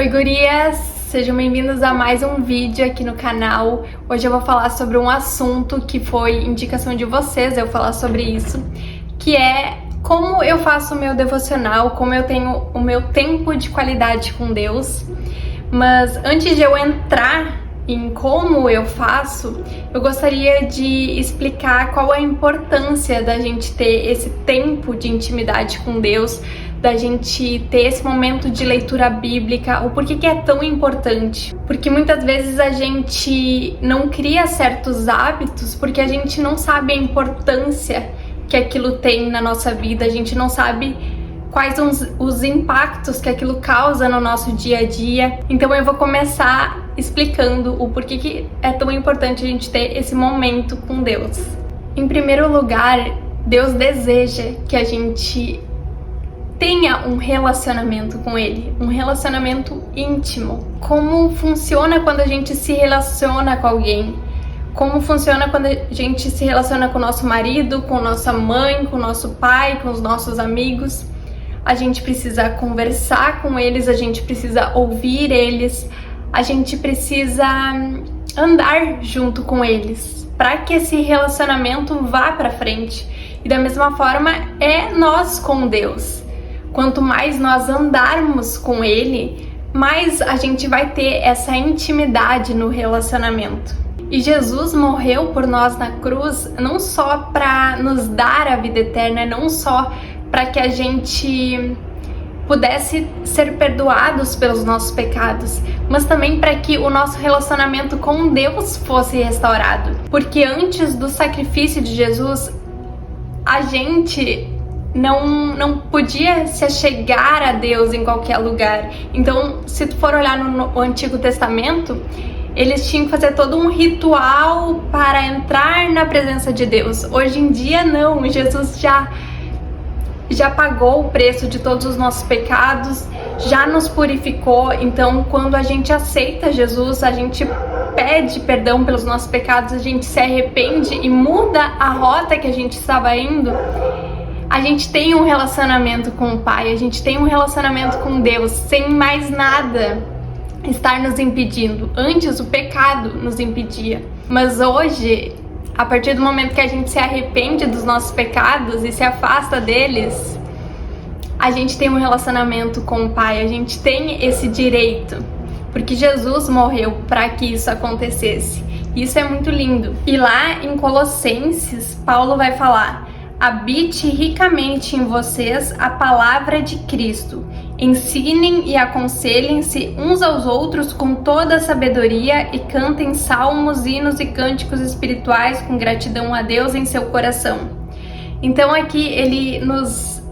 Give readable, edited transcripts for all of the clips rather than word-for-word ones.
Oi gurias, sejam bem-vindas a mais um vídeo aqui no canal. Hoje eu vou falar sobre um assunto que foi indicação de vocês, eu falar sobre isso, que é como eu faço o meu devocional, como eu tenho o meu tempo de qualidade com Deus. Mas antes de eu entrar em como eu faço, eu gostaria de explicar qual a importância da gente ter esse tempo de intimidade com Deus, da gente ter esse momento de leitura bíblica, o porquê que é tão importante. Porque muitas vezes a gente não cria certos hábitos porque a gente não sabe a importância que aquilo tem na nossa vida, a gente não sabe quais são os impactos que aquilo causa no nosso dia a dia. Então eu vou começar explicando o porquê que é tão importante a gente ter esse momento com Deus. Em primeiro lugar, Deus deseja que a gente tenha um relacionamento com Ele, um relacionamento íntimo. Como funciona quando a gente se relaciona com alguém? Como funciona quando a gente se relaciona com o nosso marido, com nossa mãe, com o nosso pai, com os nossos amigos? A gente precisa conversar com eles, a gente precisa ouvir eles, a gente precisa andar junto com eles para que esse relacionamento vá para frente. E da mesma forma é nós com Deus. Quanto mais nós andarmos com Ele, mais a gente vai ter essa intimidade no relacionamento. E Jesus morreu por nós na cruz não só para nos dar a vida eterna, não só para que a gente pudesse ser perdoados pelos nossos pecados, mas também para que o nosso relacionamento com Deus fosse restaurado. Porque antes do sacrifício de Jesus, a gente não podia se achegar a Deus em qualquer lugar. Então, se tu for olhar no Antigo Testamento, eles tinham que fazer todo um ritual para entrar na presença de Deus. Hoje em dia não, Jesus já pagou o preço de todos os nossos pecados, já nos purificou. Então, quando a gente aceita Jesus, a gente pede perdão pelos nossos pecados, a gente se arrepende e muda a rota que a gente estava indo, a gente tem um relacionamento com o Pai, a gente tem um relacionamento com Deus, sem mais nada estar nos impedindo. Antes o pecado nos impedia, mas hoje, a partir do momento que a gente se arrepende dos nossos pecados e se afasta deles, a gente tem um relacionamento com o Pai, a gente tem esse direito, porque Jesus morreu para que isso acontecesse. Isso é muito lindo. E lá em Colossenses, Paulo vai falar: habite ricamente em vocês a palavra de Cristo. Ensinem e aconselhem-se uns aos outros com toda a sabedoria e cantem salmos, hinos e cânticos espirituais com gratidão a Deus em seu coração. Então aqui ele nos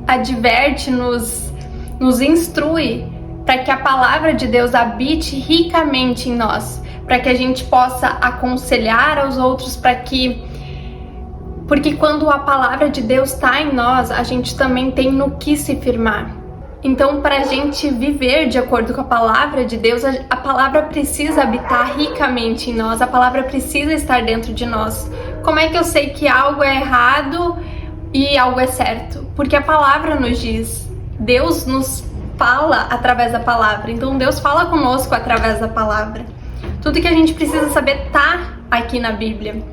adverte, nos instrui para que a palavra de Deus habite ricamente em nós, para que a gente possa aconselhar aos outros, porque quando a palavra de Deus está em nós, a gente também tem no que se firmar. Então, para a gente viver de acordo com a palavra de Deus, a palavra precisa habitar ricamente em nós, a palavra precisa estar dentro de nós. Como é que eu sei que algo é errado e algo é certo? Porque a palavra nos diz, Deus nos fala através da palavra, então Deus fala conosco através da palavra. Tudo que a gente precisa saber está aqui na Bíblia.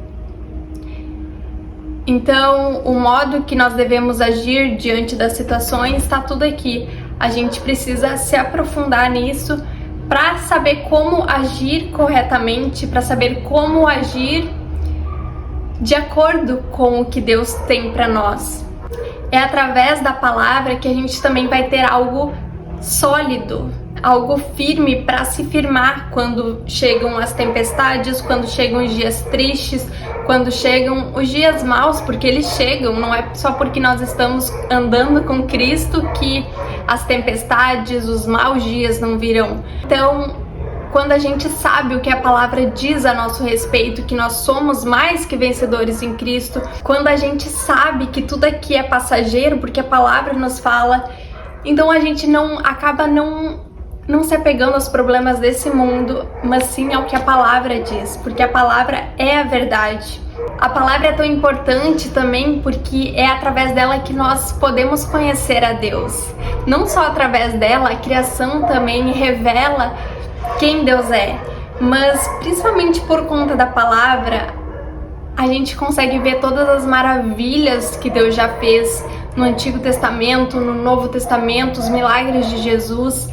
Então, o modo que nós devemos agir diante das situações está tudo aqui. A gente precisa se aprofundar nisso para saber como agir corretamente, para saber como agir de acordo com o que Deus tem para nós. É através da palavra que a gente também vai ter algo sólido, algo firme para se firmar quando chegam as tempestades, quando chegam os dias tristes, quando chegam os dias maus, porque eles chegam, não é só porque nós estamos andando com Cristo que as tempestades, os maus dias não virão. Então, quando a gente sabe o que a palavra diz a nosso respeito, que nós somos mais que vencedores em Cristo, quando a gente sabe que tudo aqui é passageiro, porque a palavra nos fala, então a gente acaba não não se apegando aos problemas desse mundo, mas sim ao que a palavra diz, porque a palavra é a verdade. A palavra é tão importante também porque é através dela que nós podemos conhecer a Deus. Não só através dela, a criação também revela quem Deus é, mas principalmente por conta da palavra, a gente consegue ver todas as maravilhas que Deus já fez no Antigo Testamento, no Novo Testamento, os milagres de Jesus,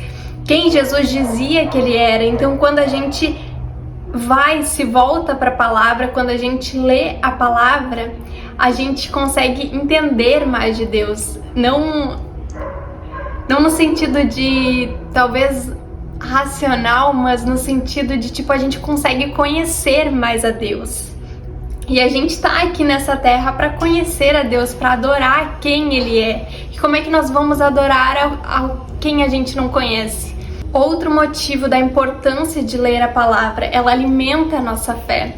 quem Jesus dizia que ele era. Então, quando a gente se volta para a palavra, quando a gente lê a palavra, a gente consegue entender mais de Deus. Não no sentido de talvez racional, mas no sentido de tipo, a gente consegue conhecer mais a Deus. E a gente tá aqui nessa terra para conhecer a Deus, para adorar quem Ele é. E como é que nós vamos adorar a quem a gente não conhece? Outro motivo da importância de ler a palavra, ela alimenta a nossa fé.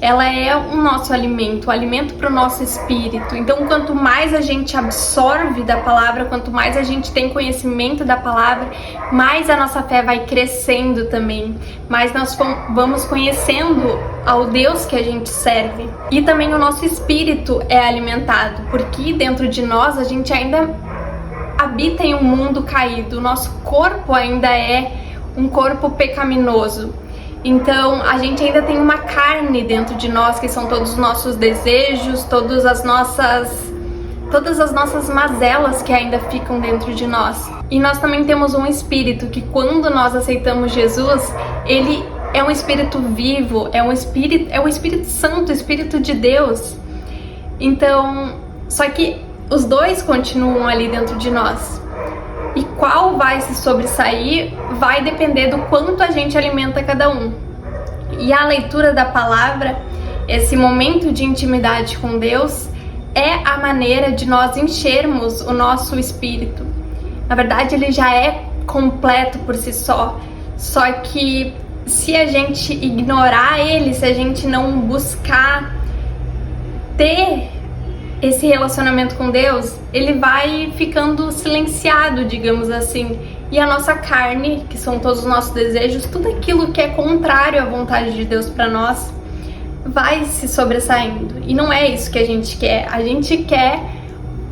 Ela é o nosso alimento, o alimento para o nosso espírito. Então, quanto mais a gente absorve da palavra, quanto mais a gente tem conhecimento da palavra, mais a nossa fé vai crescendo também. Mais nós vamos conhecendo ao Deus que a gente serve. E também o nosso espírito é alimentado, porque dentro de nós a gente ainda habita em um mundo caído. O nosso corpo ainda é um corpo pecaminoso. Então, a gente ainda tem uma carne dentro de nós, que são todos os nossos desejos, todas as nossas mazelas que ainda ficam dentro de nós. E nós também temos um espírito que, quando nós aceitamos Jesus, ele é um espírito vivo, é o Espírito Santo, o Espírito de Deus. Então, só que os dois continuam ali dentro de nós. E qual vai se sobressair vai depender do quanto a gente alimenta cada um. E a leitura da palavra, esse momento de intimidade com Deus, é a maneira de nós enchermos o nosso espírito. Na verdade, ele já é completo por si só. Só que se a gente ignorar ele, se a gente não buscar ter esse relacionamento com Deus, ele vai ficando silenciado, digamos assim. E a nossa carne, que são todos os nossos desejos, tudo aquilo que é contrário à vontade de Deus para nós, vai se sobressaindo. E não é isso que a gente quer. A gente quer,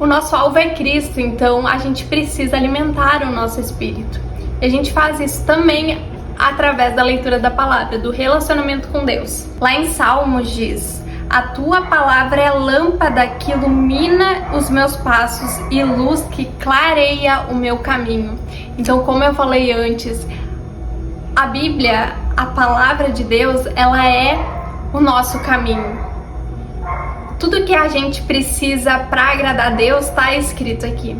o nosso alvo é Cristo, então a gente precisa alimentar o nosso espírito. E a gente faz isso também através da leitura da palavra, do relacionamento com Deus. Lá em Salmos diz: a tua palavra é lâmpada que ilumina os meus passos e luz que clareia o meu caminho. Então, como eu falei antes, a Bíblia, a palavra de Deus, ela é o nosso caminho. Tudo que a gente precisa para agradar a Deus está escrito aqui.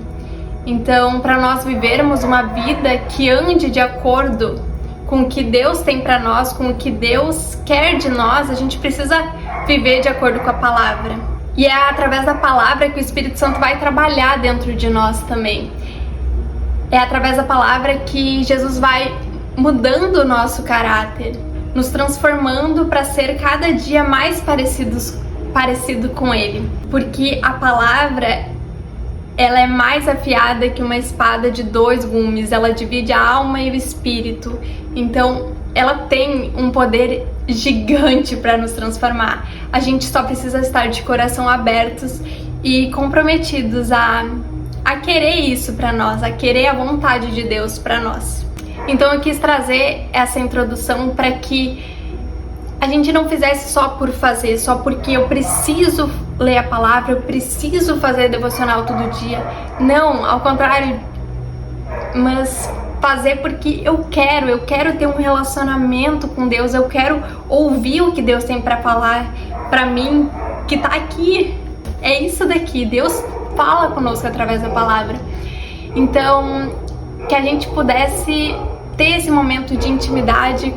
Então, para nós vivermos uma vida que ande de acordo com o que Deus tem para nós, com o que Deus quer de nós, a gente precisa viver de acordo com a palavra. E é através da palavra que o Espírito Santo vai trabalhar dentro de nós também. É através da palavra que Jesus vai mudando o nosso caráter, nos transformando para ser cada dia mais parecido com Ele. Porque a palavra, ela é mais afiada que uma espada de 2 gumes, ela divide a alma e o espírito. Então, ela tem um poder gigante para nos transformar. A gente só precisa estar de coração abertos e comprometidos a querer isso para nós, a querer a vontade de Deus para nós. Então, eu quis trazer essa introdução para que a gente não fizesse só por fazer, só porque eu preciso ler a palavra, eu preciso fazer devocional todo dia. Não, ao contrário, mas fazer porque eu quero ter um relacionamento com Deus, eu quero ouvir o que Deus tem para falar para mim, que tá aqui. É isso daqui, Deus fala conosco através da palavra. Então, que a gente pudesse ter esse momento de intimidade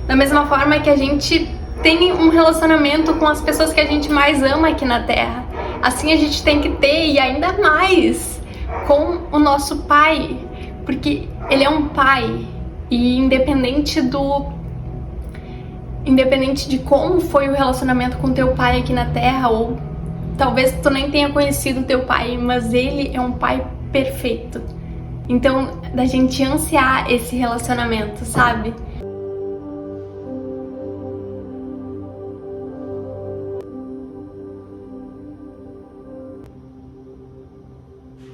da mesma forma que a gente tem um relacionamento com as pessoas que a gente mais ama aqui na Terra. Assim a gente tem que ter, e ainda mais com o nosso Pai, porque Ele é um Pai, e independente de como foi o relacionamento com teu pai aqui na Terra, ou talvez tu nem tenha conhecido teu pai, mas Ele é um Pai perfeito. Então, da gente ansiar esse relacionamento, sabe?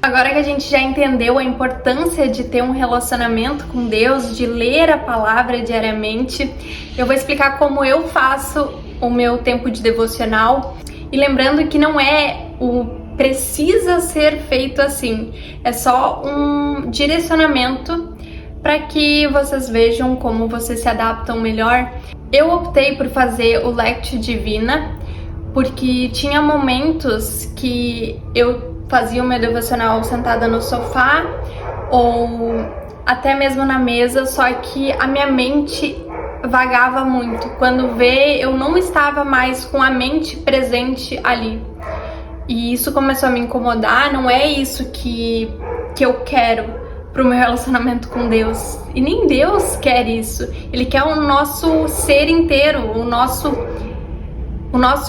Agora que a gente já entendeu a importância de ter um relacionamento com Deus, de ler a palavra diariamente, eu vou explicar como eu faço o meu tempo de devocional. E lembrando que não é o precisa ser feito assim, é só um direcionamento para que vocês vejam como vocês se adaptam melhor. Eu optei por fazer o Lectio Divina porque tinha momentos que eu fazia o meu devocional sentada no sofá ou até mesmo na mesa, só que a minha mente vagava muito. Quando eu não estava mais com a mente presente ali. E isso começou a me incomodar. Não é isso que eu quero pro meu relacionamento com Deus. E nem Deus quer isso. Ele quer o nosso ser inteiro, o nosso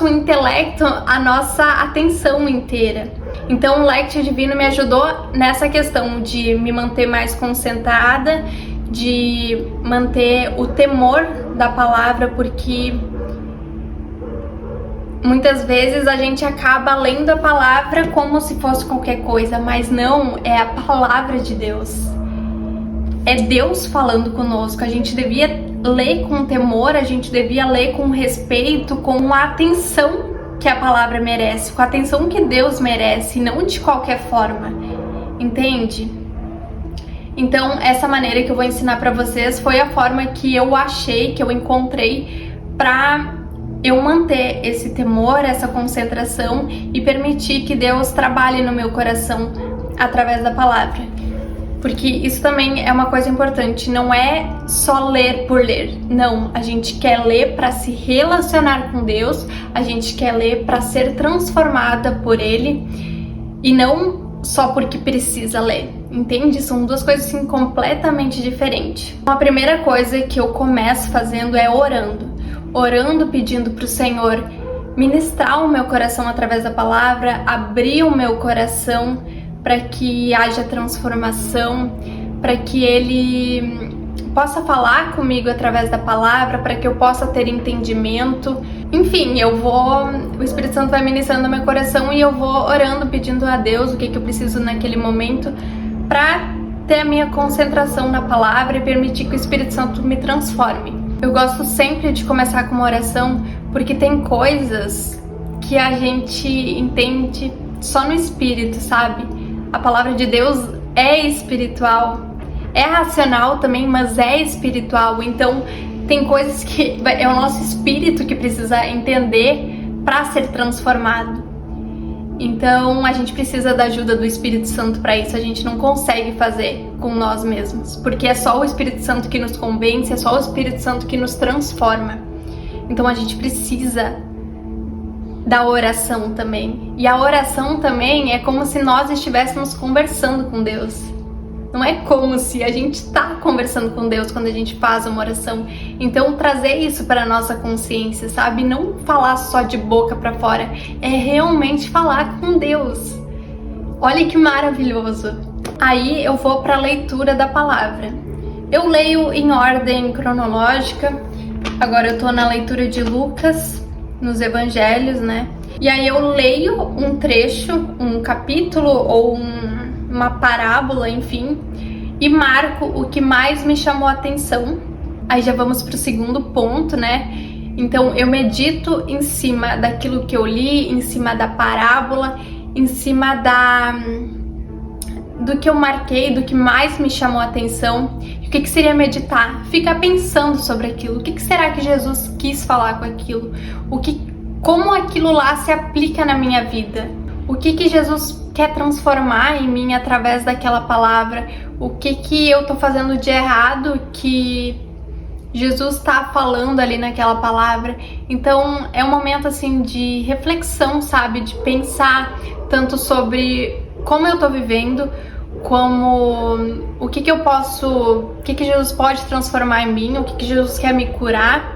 intelecto, a nossa atenção inteira. Então o Lectio Divino me ajudou nessa questão de me manter mais concentrada, de manter o temor da palavra, porque muitas vezes a gente acaba lendo a palavra como se fosse qualquer coisa, mas não, é a palavra de Deus. É Deus falando conosco. A gente devia ler com temor, a gente devia ler com respeito, com a atenção que a palavra merece, com a atenção que Deus merece, não de qualquer forma, entende? Então, essa maneira que eu vou ensinar pra vocês foi a forma que eu achei, que eu encontrei pra eu manter esse temor, essa concentração e permitir que Deus trabalhe no meu coração através da palavra. Porque isso também é uma coisa importante, não é só ler por ler. Não, a gente quer ler para se relacionar com Deus, a gente quer ler para ser transformada por Ele e não só porque precisa ler, entende? São duas coisas assim completamente diferentes. A primeira coisa que eu começo fazendo é orando, pedindo para o Senhor ministrar o meu coração através da palavra, abrir o meu coração para que haja transformação, para que Ele possa falar comigo através da palavra, para que eu possa ter entendimento. Enfim, o Espírito Santo vai ministrando no meu coração e eu vou orando, pedindo a Deus o que eu preciso naquele momento para ter a minha concentração na palavra e permitir que o Espírito Santo me transforme. Eu gosto sempre de começar com uma oração porque tem coisas que a gente entende só no Espírito, sabe? A palavra de Deus é espiritual, é racional também, mas é espiritual. Então, tem coisas que é o nosso espírito que precisa entender para ser transformado. Então, a gente precisa da ajuda do Espírito Santo para isso. A gente não consegue fazer com nós mesmos, porque é só o Espírito Santo que nos convence, é só o Espírito Santo que nos transforma. Então, a gente precisa da oração também. E a oração também é como se nós estivéssemos conversando com Deus. Não é como se a gente está conversando com Deus quando a gente faz uma oração. Então trazer isso para a nossa consciência, sabe? Não falar só de boca para fora, é realmente falar com Deus. Olha que maravilhoso. Aí eu vou para a leitura da palavra. Eu leio em ordem cronológica. Agora eu tô na leitura de Lucas, nos evangelhos, né? E aí eu leio um trecho, um capítulo ou uma parábola, enfim, e marco o que mais me chamou a atenção. Aí já vamos pro segundo ponto, né? Então eu medito em cima daquilo que eu li, em cima da parábola, em cima do que eu marquei, do que mais me chamou a atenção. E o que seria meditar? Ficar pensando sobre aquilo. O que será que Jesus quis falar com aquilo? Como aquilo lá se aplica na minha vida? O que Jesus quer transformar em mim através daquela palavra? O que eu tô fazendo de errado que Jesus tá falando ali naquela palavra? Então é um momento assim de reflexão, sabe? De pensar tanto sobre como eu tô vivendo, como o que Jesus pode transformar em mim, o que Jesus quer me curar.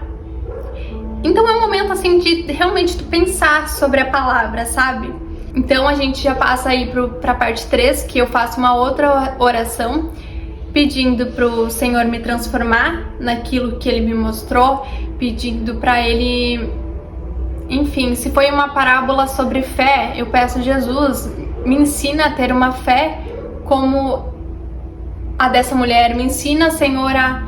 Então é um momento assim de realmente pensar sobre a palavra, sabe? Então a gente já passa aí para a parte 3, que eu faço uma outra oração pedindo pro Senhor me transformar naquilo que Ele me mostrou, pedindo para Ele, enfim, se foi uma parábola sobre fé, eu peço: Jesus, me ensina a ter uma fé como a dessa mulher, me ensina, Senhor, a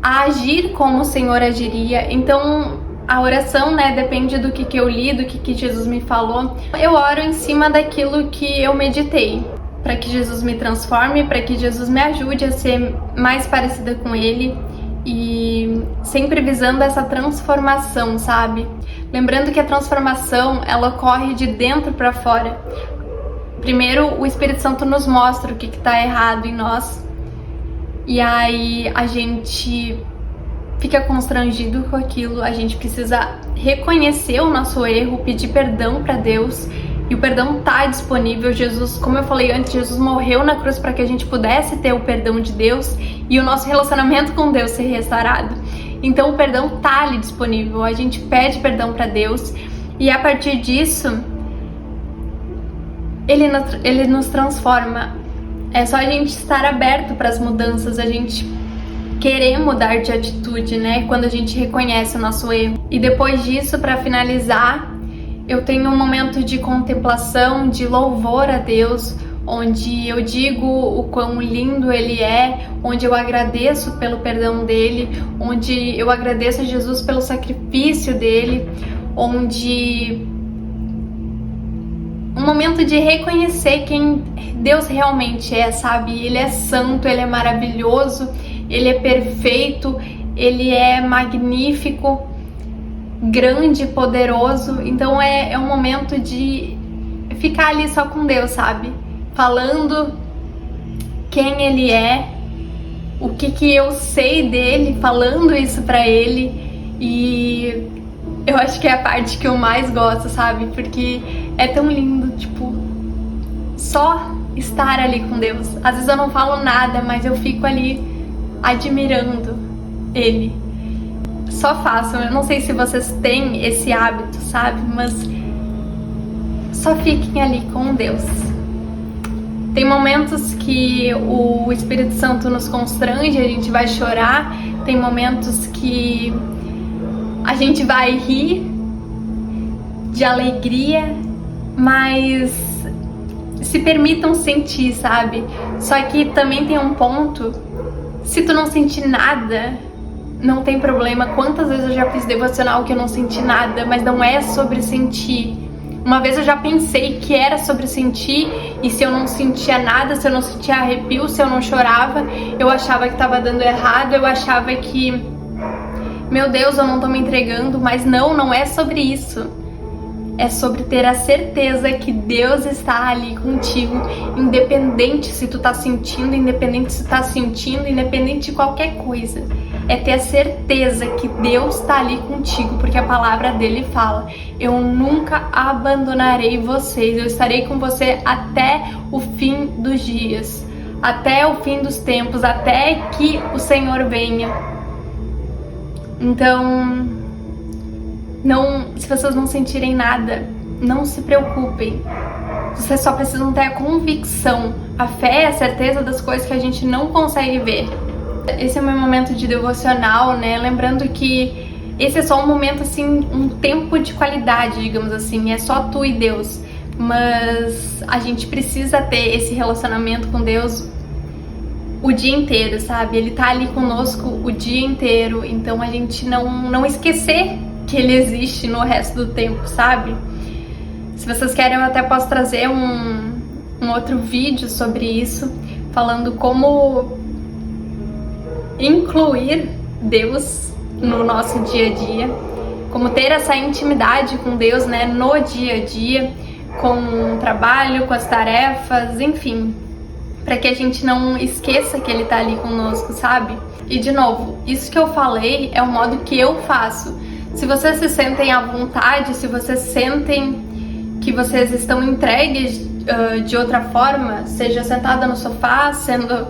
agir como o Senhor agiria. Então a oração, né, depende do que eu li, do que Jesus me falou. Eu oro em cima daquilo que eu meditei, para que Jesus me transforme, para que Jesus me ajude a ser mais parecida com Ele, e sempre visando essa transformação, sabe? Lembrando que a transformação, ela ocorre de dentro para fora. Primeiro, o Espírito Santo nos mostra o que está errado em nós, e aí a gente fica constrangido com aquilo. A gente precisa reconhecer o nosso erro, pedir perdão para Deus, e o perdão tá disponível. Jesus, como eu falei antes, Jesus morreu na cruz para que a gente pudesse ter o perdão de Deus e o nosso relacionamento com Deus ser restaurado. Então o perdão tá ali disponível. A gente pede perdão para Deus, e a partir disso Ele nos transforma. É só a gente estar aberto para as mudanças, a gente querer mudar de atitude, né? Quando a gente reconhece o nosso erro. E depois disso, para finalizar, eu tenho um momento de contemplação, de louvor a Deus, onde eu digo o quão lindo Ele é, onde eu agradeço pelo perdão dEle, onde eu agradeço a Jesus pelo sacrifício dEle, onde um momento de reconhecer quem Deus realmente é, sabe? Ele é santo, Ele é maravilhoso, Ele é perfeito, Ele é magnífico, grande, poderoso. Então é um momento de ficar ali só com Deus, sabe? Falando quem Ele é, o que eu sei dEle, falando isso pra Ele. E eu acho que é a parte que eu mais gosto, sabe? Porque é tão lindo, tipo, só estar ali com Deus. Às vezes eu não falo nada, mas eu fico ali admirando Ele. Só façam. Eu não sei se vocês têm esse hábito, sabe? Mas só fiquem ali com Deus. Tem momentos que o Espírito Santo nos constrange, a gente vai chorar. Tem momentos que a gente vai rir de alegria, mas se permitam sentir, sabe? Só que também tem um ponto: se tu não sentir nada, não tem problema. Quantas vezes eu já fiz devocional que eu não senti nada, mas não é sobre sentir. Uma vez eu já pensei que era sobre sentir, e se eu não sentia nada, se eu não sentia arrepio, se eu não chorava, eu achava que tava dando errado, eu achava que, meu Deus, eu não tô me entregando. Mas não é sobre isso. É sobre ter a certeza que Deus está ali contigo, independente se tu tá sentindo, independente se tá sentindo, independente de qualquer coisa. É ter a certeza que Deus está ali contigo, porque a palavra dele fala: eu nunca abandonarei vocês, eu estarei com você até o fim dos dias, até o fim dos tempos, até que o Senhor venha. Então, se vocês não sentirem nada, não se preocupem. Vocês só precisam ter a convicção. A fé é a certeza das coisas que a gente não consegue ver. Esse é o meu momento de devocional, né? Lembrando que esse é só um momento, assim, um tempo de qualidade, digamos assim. É só tu e Deus. Mas a gente precisa ter esse relacionamento com Deus o dia inteiro, sabe? Ele tá ali conosco o dia inteiro. Então a gente não esquecer que Ele existe no resto do tempo, sabe? Se vocês querem, eu até posso trazer um outro vídeo sobre isso, falando como incluir Deus no nosso dia a dia, como ter essa intimidade com Deus, né, no dia a dia, com o trabalho, com as tarefas, enfim, para que a gente não esqueça que Ele tá ali conosco, sabe? E de novo, isso que eu falei é o modo que eu faço. Se vocês se sentem à vontade, se vocês sentem que vocês estão entregues de outra forma, seja sentada no sofá, sendo,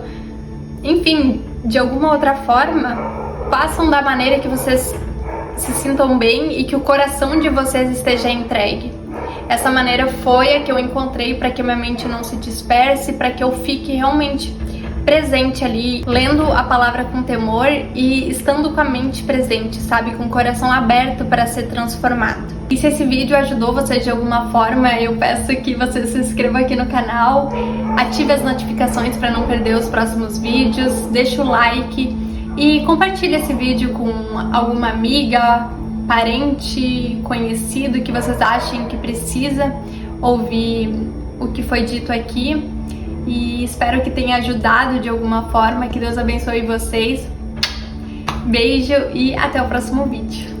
enfim, de alguma outra forma, façam da maneira que vocês se sintam bem e que o coração de vocês esteja entregue. Essa maneira foi a que eu encontrei para que minha mente não se disperse, para que eu fique realmente presente ali, lendo a palavra com temor e estando com a mente presente, sabe? Com o coração aberto para ser transformado. E se esse vídeo ajudou você de alguma forma, eu peço que você se inscreva aqui no canal, ative as notificações para não perder os próximos vídeos, deixa o like e compartilhe esse vídeo com alguma amiga, parente, conhecido que vocês achem que precisa ouvir o que foi dito aqui. E espero que tenha ajudado de alguma forma. Que Deus abençoe vocês. Beijo e até o próximo vídeo.